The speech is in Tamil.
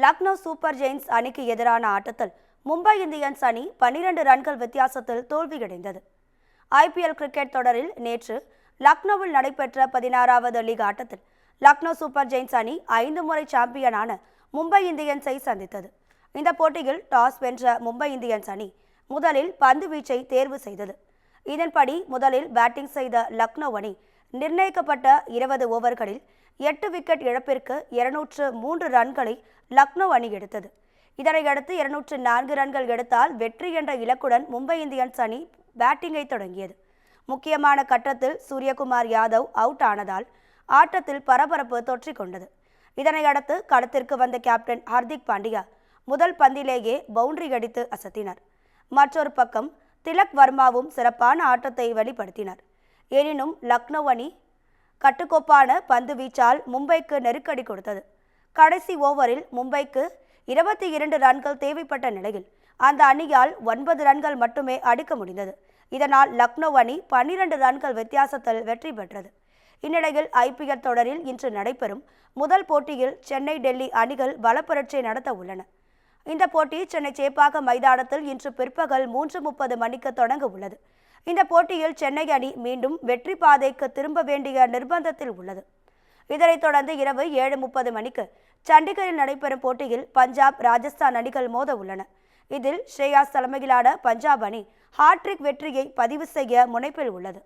லக்னோ சூப்பர் ஜெயின்ஸ் அணிக்கு எதிரான ஆட்டத்தில் மும்பை இந்தியன்ஸ் அணி 12 ரன்கள் வித்தியாசத்தில் தோல்வியடைந்தது. IPL கிரிக்கெட் தொடரில் நேற்று லக்னோவில் நடைபெற்ற 16வது லீக் ஆட்டத்தில் லக்னோ சூப்பர் ஜெயின்ஸ் அணி 5 முறை சாம்பியனான மும்பை இந்தியன்ஸை சந்தித்தது. இந்த போட்டியில் டாஸ் வென்ற மும்பை இந்தியன்ஸ் அணி முதலில் பந்து வீச்சை தேர்வு செய்தது. இதன்படி முதலில் பேட்டிங் செய்த லக்னோ அணி நிர்ணயிக்கப்பட்ட 20 ஓவர்களில் 8 விக்கெட் இழப்பிற்கு 203 ரன்களை லக்னோ அணி எடுத்தது. இதனையடுத்து 204 ரன்கள் எடுத்தால் வெற்றி என்ற இலக்குடன் மும்பை இந்தியன்ஸ் அணி பேட்டிங்கை தொடங்கியது. முக்கியமான கட்டத்தில் சூரியகுமார் யாதவ் அவுட் ஆனதால் ஆட்டத்தில் பரபரப்பு தொற்றிக்கொண்டது. இதனையடுத்து களத்திற்கு வந்த கேப்டன் ஹர்திக் பாண்டியா முதல் பந்திலேயே பவுண்டரி அடித்து அசத்தினார். மற்றொரு பக்கம் திலக் வர்மாவும் சிறப்பான ஆட்டத்தை வெளிப்படுத்தினார். எனினும் லக்னோ அணி கட்டுக்கோப்பான பந்து வீச்சால் மும்பைக்கு நெருக்கடி கொடுத்தது. கடைசி ஓவரில் மும்பைக்கு 22 ரன்கள் தேவைப்பட்ட நிலையில் அந்த அணியால் 9 ரன்கள் மட்டுமே அடிக்க முடிந்தது. இதனால் லக்னோ அணி 12 ரன்கள் வித்தியாசத்தில் வெற்றி பெற்றது. இந்நிலையில் IPL தொடரில் இன்று நடைபெறும் முதல் போட்டியில் சென்னை டெல்லி அணிகள் பலப்பரட்சை நடத்த உள்ளன. இந்த போட்டி சென்னை சேப்பாக்கம் மைதானத்தில் இன்று பிற்பகல் 3:30 மணிக்கு தொடங்க உள்ளது. இந்த போட்டியில் சென்னை அணி மீண்டும் வெற்றி பாதைக்கு திரும்ப வேண்டிய நிர்பந்தத்தில் உள்ளது. இதனைத் தொடர்ந்து இரவு 7:30 மணிக்கு சண்டிகரில் நடைபெறும் போட்டியில் பஞ்சாப் ராஜஸ்தான் அணிகள் மோத உள்ளன. இதில் ஸ்ரேயாஸ் தலைமையிலான பஞ்சாப் அணி ஹாட்ரிக் வெற்றியை பதிவு செய்ய முனைப்பில் உள்ளது.